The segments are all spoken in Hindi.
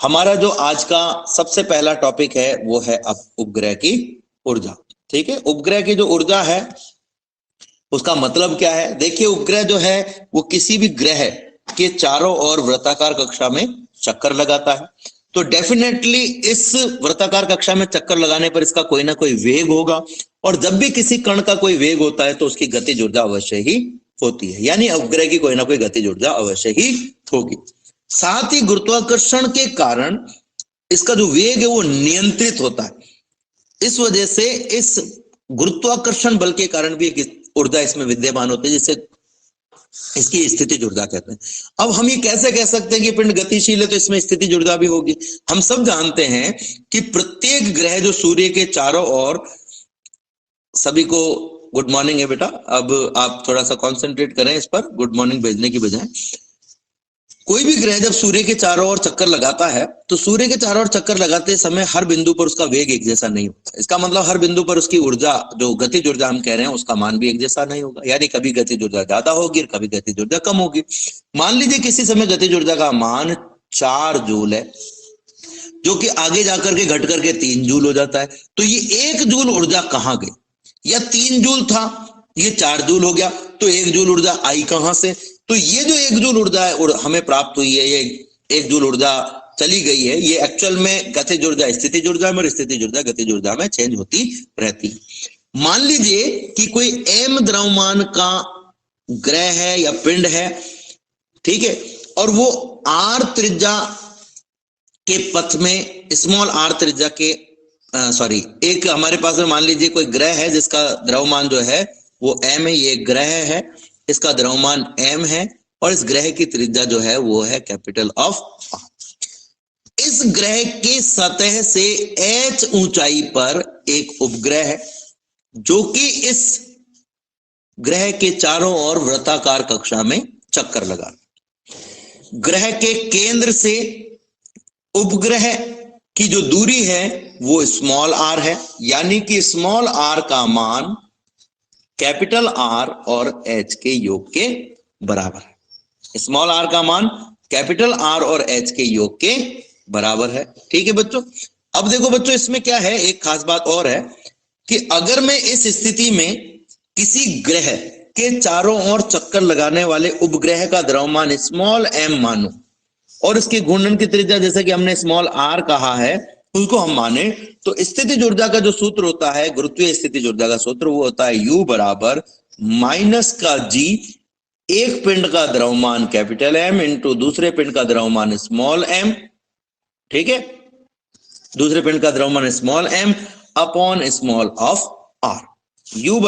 हमारा जो आज का सबसे पहला टॉपिक है वो है अब उपग्रह की ऊर्जा। ठीक है, उपग्रह की जो ऊर्जा है उसका मतलब क्या है। देखिए, उपग्रह जो है वो किसी भी ग्रह के चारों ओर वृत्ताकार कक्षा में चक्कर लगाता है, तो डेफिनेटली इस वृत्ताकार कक्षा में चक्कर लगाने पर इसका कोई ना कोई वेग होगा, और जब भी किसी कण का कोई वेग होता है तो उसकी गतिज ऊर्जा अवश्य ही होती है, यानी उपग्रह की कोई ना कोई गतिज ऊर्जा अवश्य ही होगी। साथ ही गुरुत्वाकर्षण के कारण इसका जो वेग है वो नियंत्रित होता है, इस वजह से इस गुरुत्वाकर्षण बल के कारण भी एक ऊर्जा इसमें विद्यमान होती है, जिसे इसकी स्थितिज ऊर्जा कहते हैं। अब हम ये कैसे कह सकते हैं कि पिंड गतिशील है तो इसमें स्थितिज ऊर्जा भी होगी। हम सब जानते हैं कि प्रत्येक ग्रह जो सूर्य के चारों ओर, सभी को गुड मॉर्निंग है बेटा, अब आप थोड़ा सा कंसंट्रेट करें इस पर, गुड मॉर्निंग भेजने की बजाय। कोई भी ग्रह जब सूर्य के चारों ओर चक्कर लगाता है तो सूर्य के चारों ओर चक्कर लगाते समय हर बिंदु पर उसका वेग एक जैसा नहीं होता। इसका मतलब हर बिंदु पर उसकी ऊर्जा, जो गतिज ऊर्जा हम कह रहे हैं, उसका मान भी एक जैसा नहीं होगा, यानी कभी गतिज ऊर्जा ज्यादा होगी और कभी गतिज ऊर्जा कम होगी। मान लीजिए किसी समय गतिज ऊर्जा का मान 4 जूल है, जो कि आगे जाकर के घट करके 3 जूल हो जाता है, तो ये 1 जूल ऊर्जा कहां गई? या 3 जूल था, ये 4 जूल हो गया, तो 1 जूल ऊर्जा आई कहां से? तो ये जो 1 जूल ऊर्जा है हमें प्राप्त हुई है, ये 1 जूल ऊर्जा चली गई है, ये एक्चुअल में गतिज ऊर्जा स्थितिज ऊर्जा में और स्थितिज ऊर्जा गतिज ऊर्जा में चेंज होती रहती है। मान लीजिए कि कोई m द्रव्यमान का ग्रह है या पिंड है, ठीक है, और वो r त्रिज्या के पथ में, स्मॉल r त्रिज्या के एक हमारे पास में मान लीजिए कोई ग्रह है जिसका द्रव्यमान जो है वो m है, ये ग्रह है, इसका द्रव्यमान m है, और इस ग्रह की त्रिज्या जो है वो है कैपिटल ऑफ r। इस ग्रह की सतह से h ऊंचाई पर एक उपग्रह है जो कि इस ग्रह के चारों ओर वृत्ताकार कक्षा में चक्कर लगा। ग्रह के केंद्र से उपग्रह की जो दूरी है वो स्मॉल r है, यानी कि स्मॉल r का मान कैपिटल R और H के योग के बराबर है। स्मॉल r का मान कैपिटल R और H के योग के बराबर है। ठीक है बच्चों, अब देखो बच्चों, इसमें क्या है, एक खास बात और है कि अगर मैं इस स्थिति में किसी ग्रह के चारों ओर चक्कर लगाने वाले उपग्रह का द्रव्यमान स्मॉल m मानूं और इसके घूर्णन की त्रिज्या जैसे कि हमने स्मॉल r कहा है उसको हम माने, तो स्थितिज ऊर्जा का जो सूत्र होता है, गुरुत्वीय स्थितिज ऊर्जा का सूत्र, वो होता है U बराबर माइनस का G, एक पिंड का द्रव्यमान कैपिटल M इंटू दूसरे पिंड का द्रव्यमान स्मॉल m, ठीक है, दूसरे पिंड का द्रव्यमान small m upon small of r। U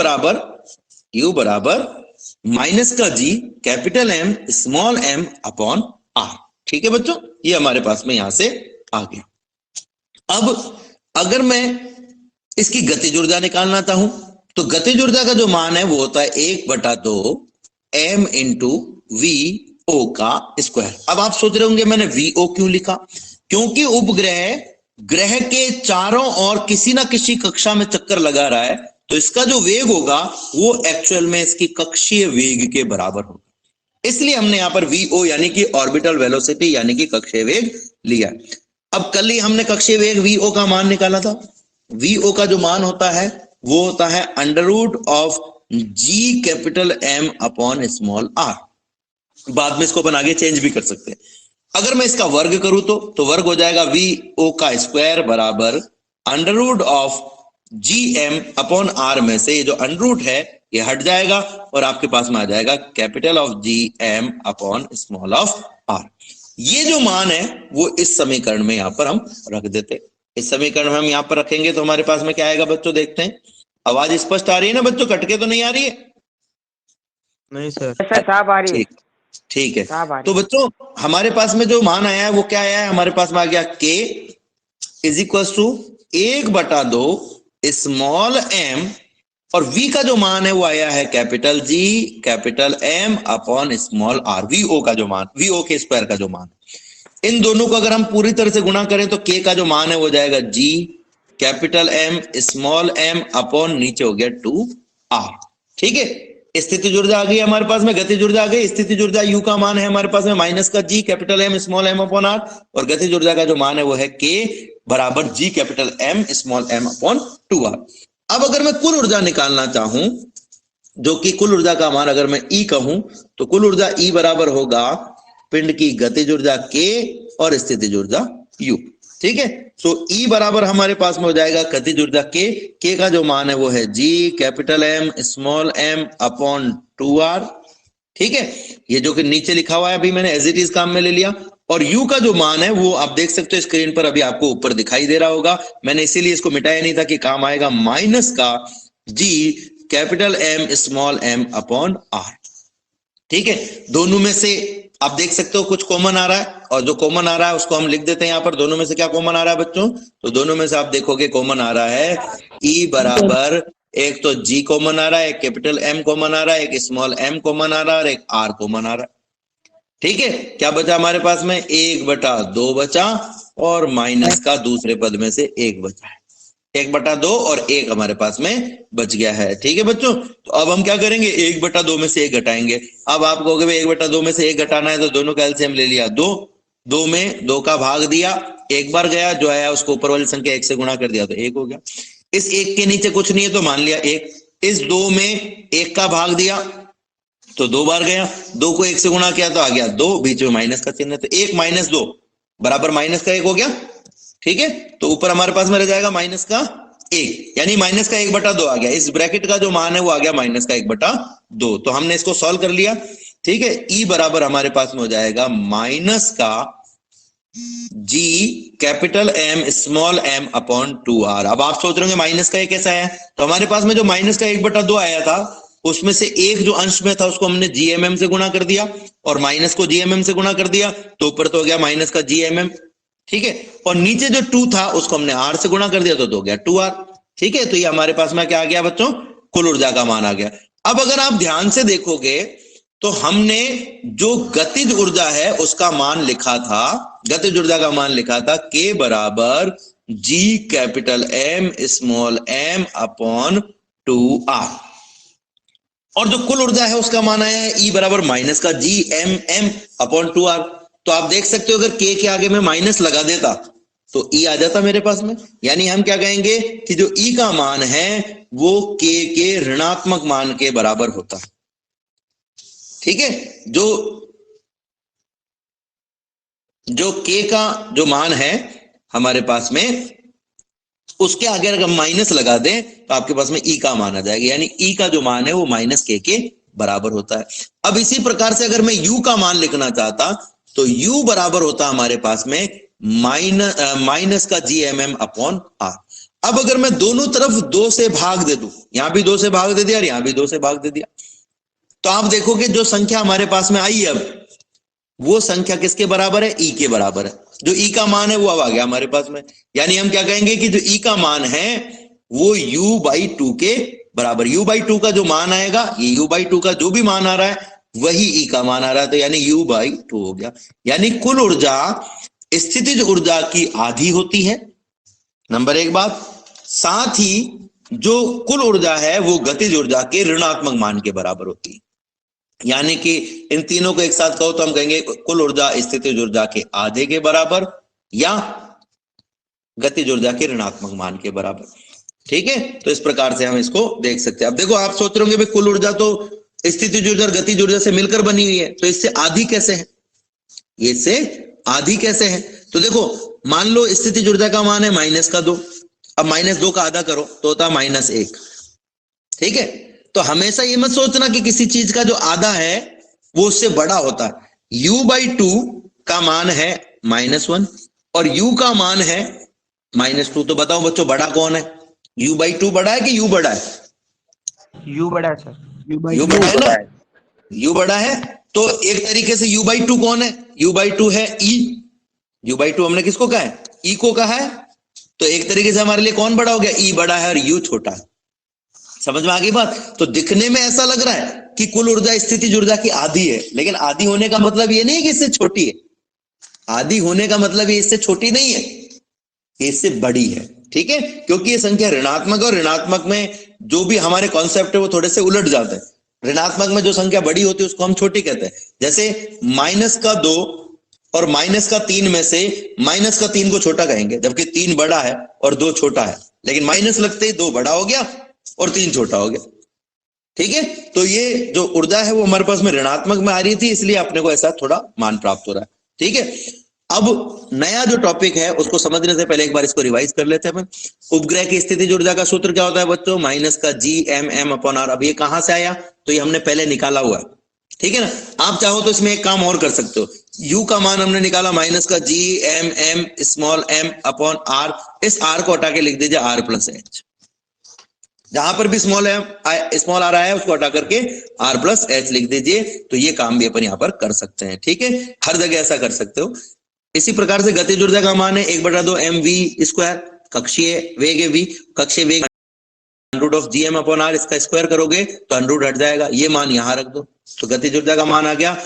बराबर माइनस का G capital M small m upon r। ठीक है बच्चों, ये हमारे पास में यहां से आ गया। अब अगर मैं इसकी गतिज ऊर्जा निकालना चाहूं तो गतिज ऊर्जा का जो मान है वो होता है 1/2 m इंटू VO का स्क्वायर। अब आप सोच रहे होंगे मैंने VO क्यों लिखा? क्योंकि उपग्रह ग्रह के चारों ओर किसी ना किसी कक्षा में चक्कर लगा रहा है, तो इसका जो वेग होगा वो एक्चुअल में इसकी कक्षीय वेग के बराबर होगा, इसलिए हमने यहां पर VO यानी कि ऑर्बिटल वेलोसिटी यानी कि कक्षीय वेग लिया। अब कल ही हमने कक्षीय वेग VO का मान निकाला था। VO का जो मान होता है वो होता है under root of G capital M upon small r। बाद में इसको अपन आगे चेंज भी कर सकते हैं। अगर मैं इसका वर्ग करूं तो वर्ग हो जाएगा VO का स्क्वायर बराबर under root of GM upon r में से ये जो अंडररूट है ये हट जाएगा और आपके पास में आ जाएगा capital of GM upon small of r। ये जो मान है वो इस समीकरण में यहां पर हम रख देते। इस समीकरण में हम यहां पर रखेंगे तो हमारे पास में क्या आएगा बच्चों, देखते हैं। आवाज स्पष्ट आ रही है ना बच्चों? कटके तो नहीं आ रही है? नहीं सर। साहब आ रही है। ठीक है, तो बच्चों हमारे पास में जो मान आया है वो क्या आया है? हमारे पास में आ गया K is equal to 1/2 small m, और V का जो मान है वो आया है capital G capital M upon small r। VO का जो मान, VO के स्क्वायर का जो मान, इन दोनों को अगर हम पूरी तरह से गुणा करें तो K का जो मान है वो जाएगा G capital M small m upon नीचे हो गया 2r। ठीक है, स्थितिज ऊर्जा आ गई हमारे पास में, गतिज ऊर्जा आ गई। स्थितिज ऊर्जा यू का मान है हमारे पास में माइनस का G capital M small m upon r, और गतिज ऊर्जा का जो मान है वो है के बराबर G capital M small m upon 2r। अब अगर मैं कुल ऊर्जा निकालना चाहूं, जो कि कुल ऊर्जा का मान अगर मैं ई कहूं, तो कुल ऊर्जा ई बराबर होगा पिंड की गतिज ऊर्जा के और स्थितिज ऊर्जा यू। ठीक है, सो ई बराबर हमारे पास में हो जाएगा गतिज ऊर्जा के का जो मान है वो है G capital M small m upon 2r। ठीक है, ये जो कि नीचे लिखा हुआ है अभी मैंने एज इट इज काम में ले लिया। और u का जो मान है वो आप देख सकते हो स्क्रीन पर, अभी आपको ऊपर दिखाई दे रहा होगा, मैंने इसीलिए इसको मिटाया नहीं था कि काम आएगा माइनस का g capital M small m upon r। ठीक है, दोनों में से आप देख सकते हो कुछ कॉमन आ रहा है, और जो कॉमन आ रहा है उसको हम लिख देते हैं यहाँ पर। दोनों में से क्या कॉमन आ रहा है बच्चों? तो दोनों में से आप देखोगे कॉमन आ रहा है E बराबर, एक तो G कॉमन आ रहा है, एक कैपिटल M कॉमन आ रहा है, एक स्मॉल m कॉमन आ रहा है, और एक R कॉमन आ रहा है। ठीक है, क्या बचा हमारे पास में? 1/2 बचा, और माइनस का दूसरे पद में से 1 बचा है। 1/2 और 1 हमारे पास में बच गया है। ठीक है बच्चों, तो अब हम क्या करेंगे? 1/2 में से 1 घटाएंगे। अब आप कहोगे भाई 1/2 में से 1 घटाना है, तो दोनों का एलसीएम ले लिया, 2 में 2 का भाग दिया, एक बार गया, जो आया उसको ऊपर वाली संख्या 1 से गुणा कर दिया तो 1 हो गया। इस 1 के नीचे कुछ नहीं है तो मान लिया 1। इस 2 में 1 का भाग दिया तो 2 बार गया, 2 को 1 से गुणा किया तो आ गया 2, बीच में माइनस का चिन्ह है, तो 1 - 2 बराबर माइनस का 1 हो गया। ठीक है, तो ऊपर हमारे पास में रह जाएगा माइनस का 1, यानी माइनस का 1/2 आ गया। इस ब्रैकेट का जो मान है वो आ गया माइनस का 1/2। तो हमने इसको सॉल्व कर लिया। ठीक है, ई बराबर हमारे पास में हो जाएगा माइनस का G capital M small m upon 2r। अब आप सोच रहे होंगे माइनस का 1 कैसा है? तो हमारे पास में जो माइनस का 1/2 आया था, उसमें से एक जो अंश में था उसको हमने जीएमएम से गुणा कर दिया, और माइनस को जीएमएम से गुणा कर दिया, तो ऊपर तो हो गया माइनस का जीएमएम। ठीक है, और नीचे जो 2 था उसको हमने r से गुणा कर दिया तो हो गया 2r। ठीक है, तो ये हमारे पास में क्या आ गया बच्चों? कुल ऊर्जा का मान आ गया। अब अगर आप ध्यान से देखोगे तो हमने जो गतिज ऊर्जा है उसका मान लिखा था, गतिज ऊर्जा का मान लिखा था k बराबर g capital M small m upon 2r, और जो कुल ऊर्जा है उसका मान आया है E बराबर माइनस का G M M upon 2r। तो आप देख सकते हो अगर k के आगे में माइनस लगा देता तो E आ जाता मेरे पास में, यानी हम क्या कहेंगे कि जो E का मान है वो k के ऋणात्मक मान के बराबर होता है। ठीक है, जो k का जो मान है हमारे पास में, उसके आगे अगर माइनस लगा दें तो आपके पास में E का मान आ जाएगा, यानी E का जो मान है वो माइनस के बराबर होता है। अब इसी प्रकार से अगर मैं U का मान लिखना चाहता तो U बराबर होता हमारे पास में माइनस का G M M upon r। अब अगर मैं दोनों तरफ 2 से भाग दे दूं, यहां भी 2 से भाग दे दिया और यहां भी 2 से भाग दे दिया, तो आप देखोगे जो संख्या हमारे पास में आई है अब, वो संख्या किसके बराबर है? E के बराबर है। जो E का मान है वो अब आ गया हमारे पास में, यानी हम क्या कहेंगे कि जो E का मान है वो U/2 के बराबर। U/2 का जो मान आएगा, ये U/2 का जो भी मान आ रहा है वही E का मान आ रहा है, तो यानी U/2 हो गया। यानी कुल ऊर्जा स्थितिज ऊर्जा की आधी होती है, नंबर 1 बात। साथ ही जो कुल ऊर्जा है वो गतिज ऊर्जा के ऋणात्मक मान के बराबर होती है, यानी कि इन तीनों को एक साथ कहो तो हम कहेंगे कुल ऊर्जा स्थितिज ऊर्जा के आधे के बराबर या गतिज ऊर्जा के ऋणात्मक मान के बराबर। ठीक है, तो इस प्रकार से हम इसको देख सकते हैं। अब देखो आप सोच रहे होंगे भाई कुल ऊर्जा तो स्थितिज ऊर्जा और गतिज ऊर्जा से मिलकर बनी हुई है, तो इससे आधी कैसे है? ये इससे आधी कैसे है? तो देखो मान लो स्थितिज ऊर्जा का मान है माइनस का 2, अब -2 का आधा करो तो होता है -1। ठीक है, तो हमेशा ये मत सोचना कि किसी चीज का जो आधा है वो उससे बड़ा होता है। U/2 का मान है -1 और U का मान है -2, तो बताओ बच्चों बड़ा कौन है? U/2 बड़ा है कि U बड़ा है? U बड़ा है सर। U बड़ा है ना, U बड़ा है। तो एक तरीके से U/2 कौन है? U/2 है E। U/2 हमने किसको कहा है? E को कहा है। तो एक तरीके से हमारे लिए कौन बड़ा हो गया? E बड़ा है और U छोटा है। समझ में आ गई बात? तो दिखने में ऐसा लग रहा है कि कुल ऊर्जा स्थितिज ऊर्जा की आधी है, लेकिन आधी होने का मतलब ये नहीं है कि इससे छोटी है। आधी होने का मतलब ये इससे छोटी नहीं है, ये इससे बड़ी है। ठीक है, क्योंकि ये संख्या ऋणात्मक और ऋणात्मक में जो भी हमारे कॉन्सेप्ट है वो थोड़े से उलट जाते हैं। ऋणात्मक में जो संख्या बड़ी होती है उसको हम छोटी कहते हैं। जैसे -2 और -3 में से -3 को छोटा कहेंगे, जबकि 3 बड़ा है और 2 छोटा है, लेकिन माइनस लगते ही 2 बड़ा हो गया और 3 छोटा हो गया। ठीक है, तो ये जो ऊर्जा है वो हमारे पास में ऋणात्मक में आ रही थी, इसलिए अपने को ऐसा थोड़ा मान प्राप्त हो रहा है। ठीक है, अब नया जो टॉपिक है उसको समझने से पहले एक बार इसको रिवाइज कर लेते हैं। उपग्रह की स्थितिज ऊर्जा का सूत्र क्या होता है बच्चों? -GMM/r। अब ये कहां से आया? तो ये हमने पहले निकाला हुआ है। ठीक है ना, आप चाहो तो इसमें एक काम और कर सकते हो। u का मान हमने निकाला -GMM/r। इस r को हटा के लिख दीजिए r+h। जहां पर भी स्मॉल आर आया है उसको हटा करके r+h लिख दीजिए। तो ये काम भी अपन यहां पर कर सकते हैं। ठीक है, हर जगह ऐसा कर सकते हो। इसी प्रकार से गतिज ऊर्जा का मान है 1/2 mv²। कक्षीय वेग है v, कक्षीय वेग √Gm/r। इसका स्क्वायर करोगे तो 100 हट जाएगा, ये मान यहां रख दो। तो गतिज ऊर्जा का मान आ गया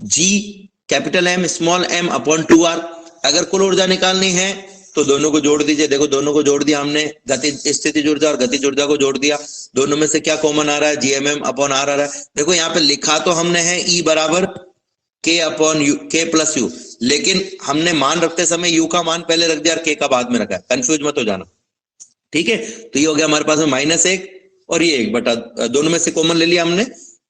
G(M)(m)/2r। अगर कुल ऊर्जा निकालनी है तो दोनों को जोड़ दीजिए। देखो दोनों को जोड़ दिया हमने, गतिज स्थितिज ऊर्जा और गतिज ऊर्जा को जोड़ दिया। दोनों में से क्या कॉमन आ रहा है? Gmm/r आ रहा है। देखो यहाँ पे लिखा तो हमने है E बराबर K+U, लेकिन हमने मान रखते समय U का मान पहले रख दिया और K का बाद में रखा है, कंफ्यूज मत हो जाना। ठीक है, तो ये हो गया हमारे पास में -1 और ये 1/, दोनों में से कॉमन ले लिया हमने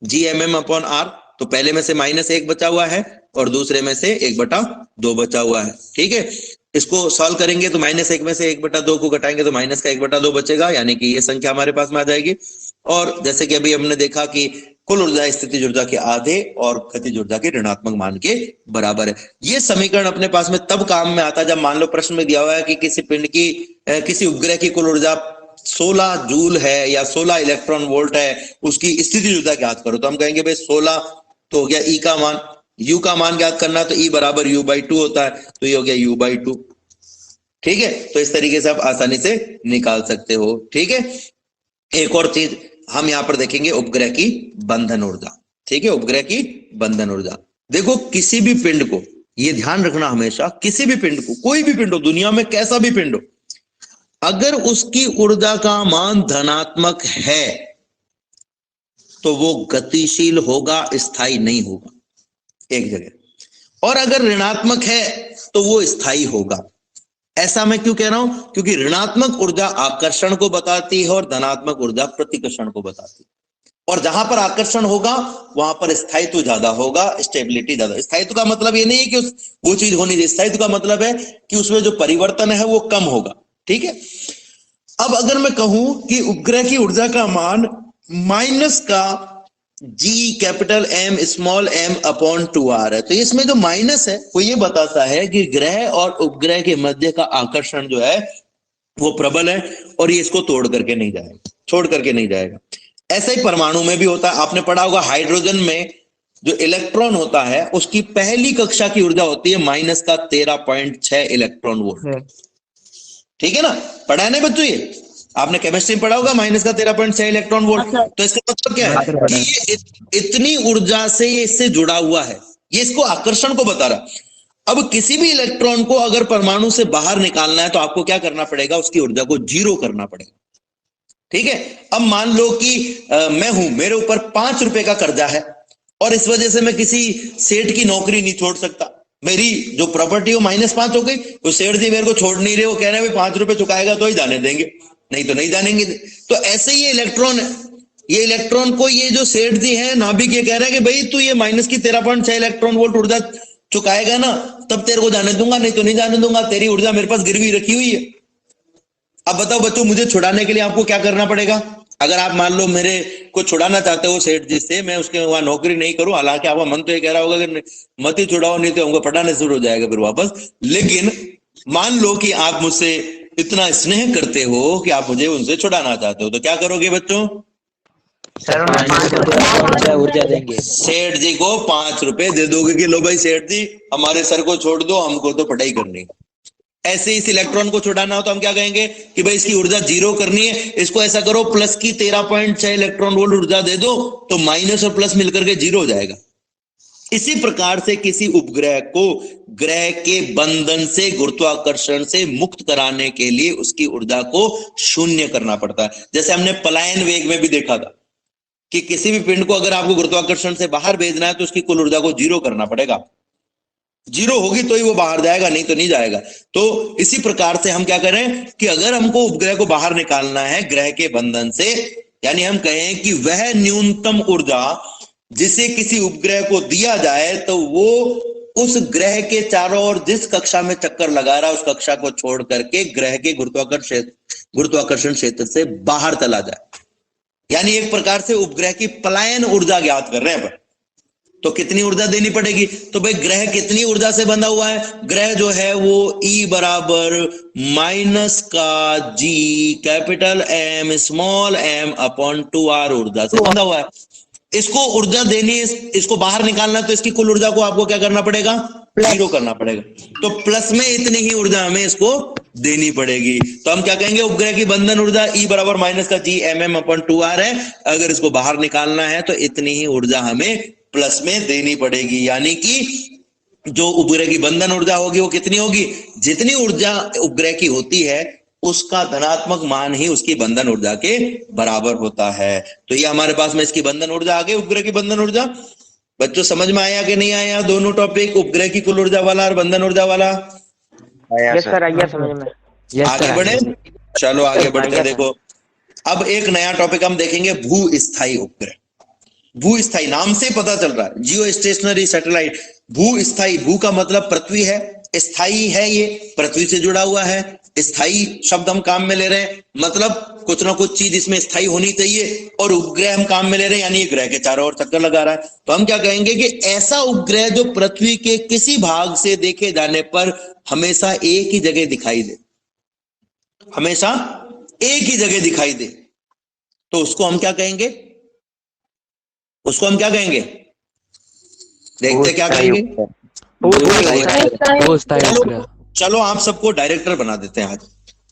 Gmm/r। तो पहले में से -1 बचा हुआ है और दूसरे में से 1/2 बचा हुआ है। ठीक है, इसको सॉल्व करेंगे तो -1 में से 1/2 को घटाएंगे तो माइनस का 1/2 बचेगा, यानी कि ये संख्या हमारे पास में आ जाएगी। और जैसे कि अभी हमने देखा कि कुल ऊर्जा स्थितिज ऊर्जा के आधे और गतिज ऊर्जा के ऋणात्मक मान के बराबर है। ये समीकरण अपने पास में तब काम में आता है जब मान लो प्रश्न में दिया हुआ है कि किसी पिंड की किसी उपग्रह की कुल ऊर्जा 16 जूल है या 16 इलेक्ट्रॉन वोल्ट है, उसकी स्थितिज ऊर्जा ज्ञात करो। तो हम कहेंगे भाई 16 तो हो गया E का मान, U का मान ज्ञात करना तो E बराबर U/2 होता है, तो ये हो गया U/2। ठीक है, तो इस तरीके से आप आसानी से निकाल सकते हो। ठीक है, एक और चीज हम यहां पर देखेंगे, उपग्रह की बंधन ऊर्जा। ठीक है, उपग्रह की बंधन ऊर्जा। देखो किसी भी पिंड को, ये ध्यान रखना हमेशा, किसी भी पिंड को, कोई भी पिंड हो दुनिया में, कैसा भी पिंड हो, अगर उसकी ऊर्जा का मान धनात्मक है तो वो गतिशील होगा, स्थायी नहीं होगा एक जगह, और अगर ऋणात्मक है तो वो स्थायी होगा। ऐसा मैं क्यों कह रहा हूं? क्योंकि ऋणात्मक ऊर्जा आकर्षण को बताती है और धनात्मक ऊर्जा प्रतिकर्षण को बताती है। और जहां पर आकर्षण होगा वहां पर स्थायित्व ज्यादा होगा, स्टेबिलिटी ज्यादा। स्थायित्व का मतलब ये नहीं है कि वो चीज होनी चाहिए, स्थायित्व का मतलब है कि उसमें जो परिवर्तन है वो कम होगा। ठीक है, अब अगर मैं कहूं कि उपग्रह की ऊर्जा का मान माइनस का Gm/m/2r है, तो इसमें जो माइनस है वो ये बताता है कि ग्रह और उपग्रह के मध्य का आकर्षण जो है वो प्रबल है और ये इसको तोड़ करके नहीं जाएगा, छोड़ करके नहीं जाएगा। ऐसा ही परमाणु में भी होता है। आपने पढ़ा होगा हाइड्रोजन में जो इलेक्ट्रॉन होता है उसकी पहली कक्षा की ऊर्जा होती है -13.6 इलेक्ट्रॉन वोल्ट। ठीक है ना, पढ़ा है ना बच्चों? ये आपने केमिस्ट्री में पढ़ा होगा -13.6 इलेक्ट्रॉन वोल्ट। तो इसका मतलब क्या है कि ये इतनी ऊर्जा से ये इससे जुड़ा हुआ है, ये इसको आकर्षण को बता रहा है। अब किसी भी इलेक्ट्रॉन को अगर परमाणु से बाहर निकालना है तो आपको क्या करना पड़ेगा? उसकी ऊर्जा को 0 करना पड़ेगा। ठीक है, अब मान लो कि मैं हूं, मेरे ऊपर 5 रुपए का कर्जा है और इस वजह से मैं किसी सेठ की नौकरी नहीं छोड़ सकता, मेरी जो प्रॉपर्टी हो -5 हो गई, तो सेठ जी मेरे को छोड़ नहीं रहे, वो कह रहे हैं 5 रुपए चुकाएगा तो ही जाने देंगे, नहीं तो नहीं जानेंगे। तो ऐसे ही ये इलेक्ट्रॉन है, ये इलेक्ट्रॉन को ये जो सेठ जी है नाभिक ये कह रहे हैं कि भाई तू ये -13.6 इलेक्ट्रॉन वोल्ट ऊर्जा चुकाएगा ना तब तेरे को जाने दूंगा, नहीं तो नहीं जाने दूंगा, तेरी ऊर्जा मेरे पास गिरवी रखी हुई है। अब बताओ बच्चों, मुझे छुड़ाने के लिए आपको क्या करना पड़ेगा? अगर आप मान लो मेरे को छुड़ाना चाहते हो सेठ जी से, मैं उसके वहां नौकरी नहीं करूं, हालांकि आपका मन तो ये कह रहा होगा कि मत ही छुड़ाओ, नहीं तो हमको पढ़ाने शुरू हो जाएगा फिर वापस। लेकिन मान लो कि आप मुझसे इतना स्नेह करते हो कि आप मुझे उनसे छुड़ाना चाहते हो, तो क्या करोगे बच्चों? ऊर्जा देंगे, सेठ जी को 5 रुपए दे दोगे कि लो भाई सेठ जी हमारे सर को छोड़ दो, हमको तो पढ़ाई करनी है। ऐसे इस इलेक्ट्रॉन को छुड़ाना हो तो हम क्या कहेंगे कि भाई इसकी ऊर्जा 0 करनी है, इसको ऐसा करो प्लस की 13.6 इलेक्ट्रॉन वोल्ट ऊर्जा दे दो, तो माइनस और प्लस मिलकर के 0 हो जाएगा। इसी प्रकार से किसी उपग्रह को ग्रह के बंधन से, गुरुत्वाकर्षण से मुक्त कराने के लिए उसकी ऊर्जा को 0 करना पड़ता है। जैसे हमने पलायन वेग में भी देखा था कि किसी भी पिंड को अगर आपको गुरुत्वाकर्षण से बाहर भेजना है तो उसकी कुल ऊर्जा को 0 करना पड़ेगा। 0 होगी तो ही वो बाहर जाएगा, नहीं तो नहीं जाएगा। तो इसी प्रकार से हम क्या करें कि अगर हमको उपग्रह को बाहर निकालना है ग्रह के बंधन से, यानी हम कहें कि वह न्यूनतम ऊर्जा जिसे किसी उपग्रह को दिया जाए तो वो उस ग्रह के चारों ओर जिस कक्षा में चक्कर लगा रहा है उस कक्षा को छोड़ करके ग्रह के गुरुत्वाकर्षण क्षेत्र से बाहर चला जाए, यानी एक प्रकार से उपग्रह की पलायन ऊर्जा ज्ञात कर रहे हैं अपन। तो कितनी ऊर्जा देनी पड़ेगी? तो भाई ग्रह कितनी ऊर्जा से बंधा हुआ है? ग्रह जो है वो E बराबर माइनस का G capital M small m upon 2R ऊर्जा से बंधा हुआ है। इसको ऊर्जा देनी, इसको बाहर निकालना, तो इसकी कुल ऊर्जा को आपको क्या करना पड़ेगा? 0 करना पड़ेगा। तो प्लस में इतनी ही ऊर्जा हमें इसको देनी पड़ेगी। तो हम क्या कहेंगे? उपग्रह की बंधन ऊर्जा E बराबर माइनस का G mm अपॉन 2R है। अगर इसको बाहर निकालना है तो इतनी ही ऊर्जा हमें प्लस में देनी पड़ेगी, यानी कि जो उपग्रह की बंधन ऊर्जा होगी वो कितनी होगी? जितनी ऊर्जा उपग्रह की होती है उसका धनात्मक मान ही उसकी बंधन ऊर्जा के बराबर होता है। तो ये हमारे पास में इसकी बंधन ऊर्जा आ गई, उपग्रह की बंधन ऊर्जा। बच्चों समझ में आया कि नहीं आया दोनों टॉपिक, उपग्रह की कुल ऊर्जा वाला और बंधन ऊर्जा वाला? यस सर, आइए समझ में। आगे बढ़े, चलो आगे बढ़ते। देखो अब एक नया टॉपिक हम देखेंगे, भू-स्थायी उपग्रह। भू-स्थायी नाम से पता चल रहा है, जियो स्टेशनरी सैटेलाइट। भू-स्थायी, भू का मतलब पृथ्वी है, स्थायी है, ये पृथ्वी से जुड़ा हुआ है। स्थायी शब्द हम काम में ले रहे हैं, मतलब कुछ ना कुछ चीज इसमें स्थायी होनी चाहिए, और उपग्रह हम काम में ले रहे हैं यानी ग्रह के चारों ओर चक्कर लगा रहा है। तो हम क्या कहेंगे कि ऐसा उपग्रह जो पृथ्वी के किसी भाग से देखे जाने पर हमेशा एक ही जगह दिखाई दे, हमेशा एक ही जगह दिखाई दे, तो उसको हम क्या कहेंगे? उसको हम क्या कहेंगे? देखते क्या कहेंगे? चलो आप सबको डायरेक्टर बना देते हैं। आज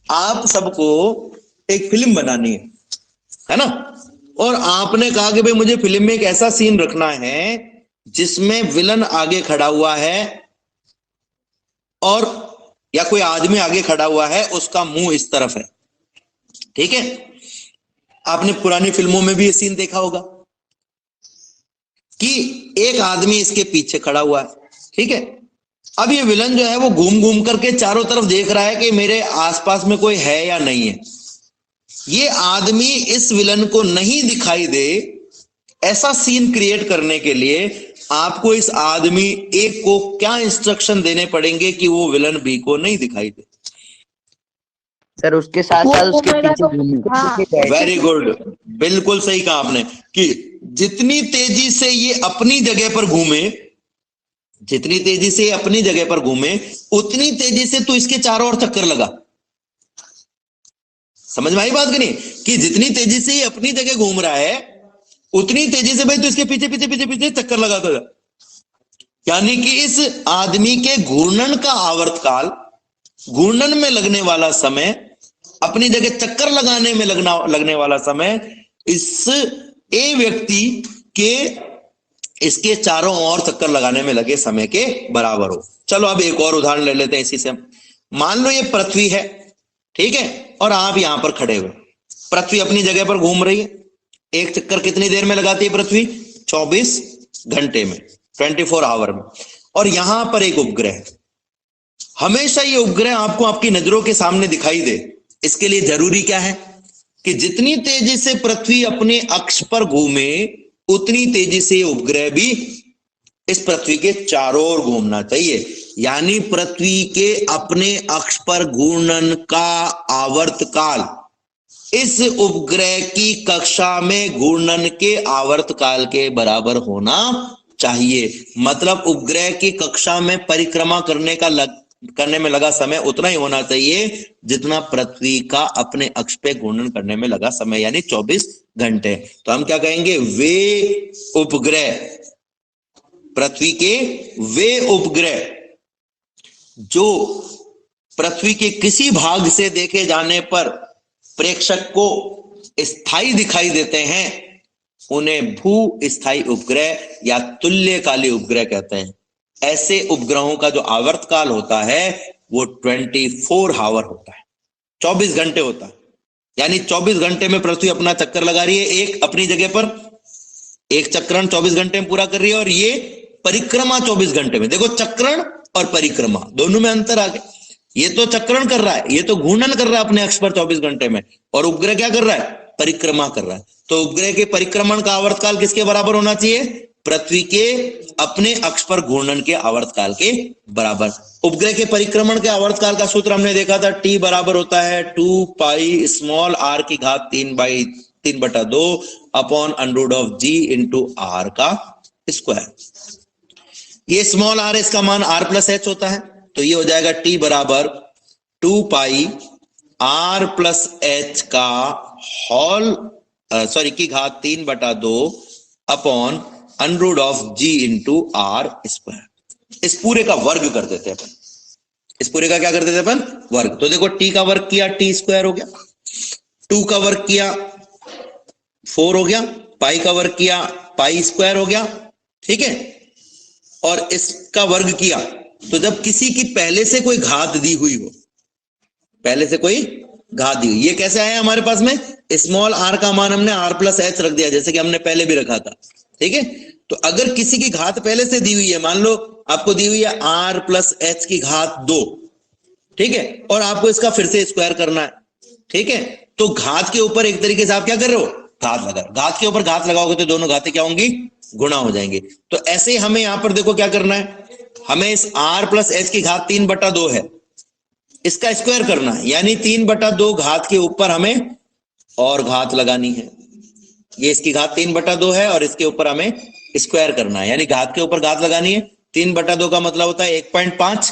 आप सबको एक फिल्म बनानी है ना, और आपने कहा कि भाई मुझे फिल्म में एक ऐसा सीन रखना है जिसमें विलन आगे खड़ा हुआ है और या कोई आदमी आगे खड़ा हुआ है, उसका मुंह इस तरफ है, ठीक है? आपने पुरानी फिल्मों में भी ये सीन देखा होगा कि एक आदमी इसके पीछे खड़ा हुआ है, ठीक है? अब ये विलन जो है वो घूम घूम करके चारों तरफ देख रहा है कि मेरे आसपास में कोई है या नहीं है। ये आदमी इस विलन को नहीं दिखाई दे, ऐसा सीन क्रिएट करने के लिए आपको इस आदमी ए को क्या इंस्ट्रक्शन देने पड़ेंगे कि वो विलन बी को नहीं दिखाई दे? सर उसके साथ साथ उसके पीछे। वेरी गुड, बिल्कुल सही कहा आपने कि जितनी तेजी से ये अपनी जगह पर घूमे, जितनी तेजी से अपनी जगह पर घूमे उतनी तेजी से तो इसके चारों ओर चक्कर लगा। समझ में आई बात कि नहीं? कि जितनी तेजी से ये अपनी जगह घूम रहा है उतनी तेजी से भाई तो इसके पीछे पीछे पीछे पीछे चक्कर लगाता था। यानी कि इस आदमी के घूर्णन का आवर्तकाल, घूर्णन में लगने वाला समय, अपनी जगह चक्कर लगाने में लगने वाला समय इस ए व्यक्ति के इसके चारों ओर चक्कर लगाने में लगे समय के बराबर हो। चलो अब एक और उदाहरण ले लेते हैं इसी से। मान लो ये पृथ्वी है, ठीक है, और आप यहां पर खड़े हुए, पृथ्वी अपनी जगह पर घूम रही है। एक चक्कर कितनी देर में लगाती है पृथ्वी? 24 घंटे में, 24 आवर में। और यहां पर एक उपग्रह है, हमेशा ये उपग्रह आपको आपकी नजरों के सामने दिखाई दे। इसके लिए जरूरी क्या है कि जितनी तेजी से पृथ्वी अपने अक्ष पर घूमे उतनी तेजी से उपग्रह भी इस पृथ्वी के चारों ओर घूमना चाहिए। यानी पृथ्वी के अपने अक्ष पर घूर्णन का आवर्तकाल इस उपग्रह की कक्षा में घूर्णन के आवर्तकाल के बराबर होना चाहिए। मतलब उपग्रह की कक्षा में परिक्रमा करने में लगा समय उतना ही होना चाहिए जितना पृथ्वी का अपने अक्ष पे घूर्णन करने में लगा समय, यानी 24 घंटे। तो हम क्या कहेंगे? वे उपग्रह, पृथ्वी के वे उपग्रह जो पृथ्वी के किसी भाग से देखे जाने पर प्रेक्षक को स्थायी दिखाई देते हैं उन्हें भू स्थायी उपग्रह या तुल्यकाली उपग्रह कहते हैं। ऐसे उपग्रहों का जो आवर्तकाल होता है वो 24 आवर होता है, 24 घंटे होता है। यानी 24 घंटे में पृथ्वी अपना चक्कर लगा रही है एक अपनी जगह पर, एक चक्रण 24 घंटे में पूरा कर रही है और ये परिक्रमा 24 घंटे में। देखो चक्रण और परिक्रमा दोनों में अंतर आ गया। ये तो चक्रण कर रहा है, ये तो घूर्णन कर रहा है अपने अक्ष पर 24 घंटे में, और उपग्रह क्या कर रहा है? परिक्रमा कर रहा है। तो उपग्रह के परिक्रमण का आवर्तकाल किसके बराबर होना चाहिए? पृथ्वी के अपने अक्ष पर घूर्णन के आवर्तकाल के बराबर। उपग्रह के परिक्रमण के आवर्तकाल का सूत्र हमने देखा था, टी बराबर होता है 2 पाई स्मॉल r की घात 3/2 upon under root of g into r का स्क्वायर। ये स्मॉल r, इसका मान r प्लस h होता है, तो ये हो जाएगा t बराबर 2 पाई r प्लस h का होल की घात 3/2 upon under root of g into r square. इस पूरे का वर्ग कर देते हैं अपन, इस पूरे का क्या कर देते हैं अपन? वर्ग। तो देखो t का वर्ग किया t स्क्वायर हो गया, 2 का वर्ग किया 4 हो गया, पाई का वर्ग किया पाई स्क्वायर हो गया, ठीक है। और इसका वर्ग किया तो जब किसी की पहले से कोई घात दी हुई हो, पहले से कोई घात दी हुई, ये कैसे आया हमारे पास में? स्मॉल r का मान हमने r प्लस h रख दिया, जैसे कि हमने पहले भी रखा था, ठीक है। तो अगर किसी की घात पहले से दी हुई है, मान लो आपको दी हुई है r प्लस h की घात 2, ठीक है, और आपको इसका फिर से स्क्वायर करना है, ठीक है, तो घात के ऊपर एक तरीके से आप क्या कर रहे हो? घात लगा। घात के ऊपर घात लगाओगे तो दोनों घातें क्या होंगी? गुणा हो जाएंगे। तो ऐसे ही हमें यहां पर देखो क्या करना है, हमें इस r प्लस h की घात 3/2 है, इसका स्क्वायर करना है, यानी 3/2 घात के ऊपर हमें और घात लगानी है। ये इसकी घात 3/2 है और इसके ऊपर हमें स्क्वायर करना है, यानी घात के ऊपर घात लगानी है। 3/2 का मतलब होता है 1.5,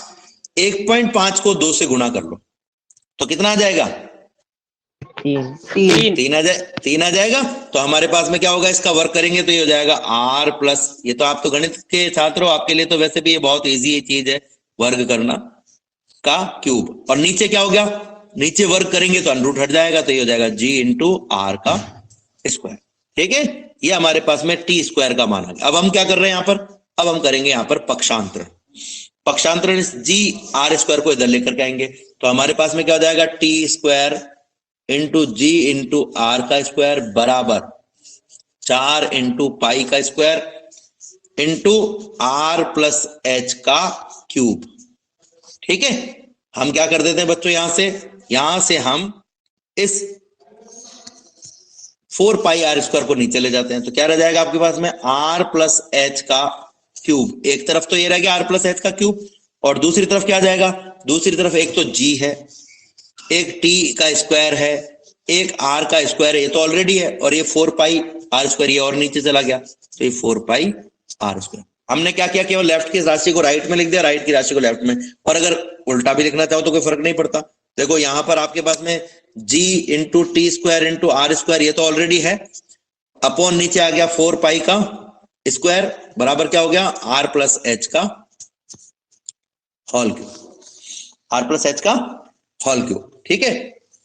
1.5 को 2 से गुणा कर लो तो कितना आ जाएगा? 3 आ जाएगा। तो हमारे पास में क्या होगा? इसका वर्क करेंगे तो ये हो जाएगा r प्लस, ये तो आप तो गणित के छात्र हो, आपके लिए तो वैसे भी ये बहुत इजी चीज है वर्ग करना, का क्यूब, और नीचे क्या हो गया? नीचे वर्ग करेंगे तो अंडरूट हट जाएगा, तो ये हो जाएगा g इंटू r का स्क्वायर, ठीक है। ये हमारे पास में टी स्क्वायर का मान आ गया। अब हम क्या कर रहे हैं यहाँ पर? अब हम करेंगे यहाँ पर पक्षांतरण। पक्षांतरण इस जी आर स्क्वायर को इधर लेकर के आएंगे, तो हमारे पास में क्या हो जाएगा? T square into G into R का स्क्वायर बराबर 4 इंटू पाई का square into R plus H का क्यूब, ठीक है। हम क्या कर देते हैं बच्चों, यहां से हम इस 4 पाई आर स्क्वायर को नीचे ले जाते हैं, तो क्या रह जाएगा आपके पास में? आर प्लस एच का क्यूब। एक तरफ तो ये रह गया आर प्लस एच का क्यूब, और दूसरी तरफ क्या आ जाएगा? दूसरी तरफ एक तो जी है, एक टी का स्क्वायर है, एक आर का स्क्वायर है, ये तो ऑलरेडी है, और ये 4 पाई आर स्क्वायर, ये और नीचे चला गया, तो ये 4 पाई आर स्क्वायर। हमने क्या किया? केवल लेफ्ट की राशि को राइट में लिख दिया, राइट की राशि को लेफ्ट में, और अगर उल्टा भी लिखना चाहो तो कोई फर्क नहीं पड़ता। देखो यहां पर आपके पास में G into t square into are square, ये तो ऑलरेडी है, अपॉन नीचे आ गया 4 पाई का स्क्वायर बराबर क्या हो गया? आर प्लस एच का whole cube, R plus H का होल क्यूब, ठीक है।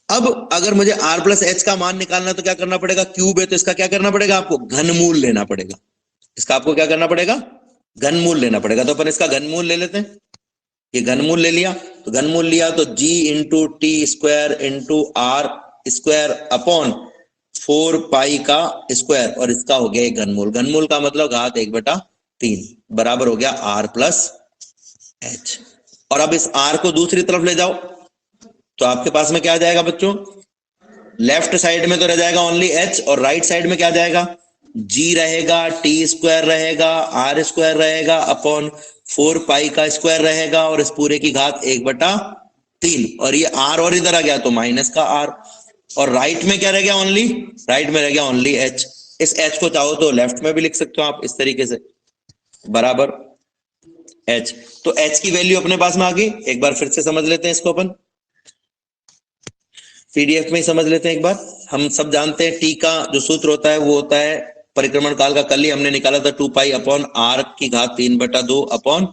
अब अगर मुझे आर प्लस एच का मान निकालना है तो क्या करना पड़ेगा? क्यूब है तो इसका क्या करना पड़ेगा? आपको घनमूल लेना पड़ेगा। इसका आपको क्या करना पड़ेगा? घनमूल लेना पड़ेगा। तो अपन इसका घनमूल ले लेते हैं। ये घनमूल ले लिया, तो घनमूल लिया तो G into t square into are square upon 4 pi का स्क्वायर, और इसका हो गया एक घनमूल। घनमूल का मतलब घात 1/3 बराबर हो गया आर प्लस एच। और अब इस आर को दूसरी तरफ ले जाओ तो आपके पास में क्या आ जाएगा बच्चों? लेफ्ट साइड में तो रह जाएगा ओनली एच, और राइट साइड में क्या आ जाएगा? जी रहेगा, टी स्क्वायर रहेगा, आर स्क्वायर रहेगा अपॉन 4 पाई का स्क्वायर रहेगा, और इस पूरे की घात 1/3, और ये आर और इधर आ गया तो माइनस का आर, और राइट में क्या रह गया? ओनली राइट में रह गया ओनली एच। इस एच को चाहो तो लेफ्ट में भी लिख सकते हो आप इस तरीके से, बराबर एच। तो एच की वैल्यू अपने पास में आ गई। एक बार फिर से समझ लेते हैं इसको, अपन पीडीएफ में ही समझ लेते हैं एक बार। हम सब जानते हैं टी का जो सूत्र होता है वो होता है परिक्रमण काल का, कल ही हमने निकाला था 2 पाई अपॉन आर की घात 3/2 upon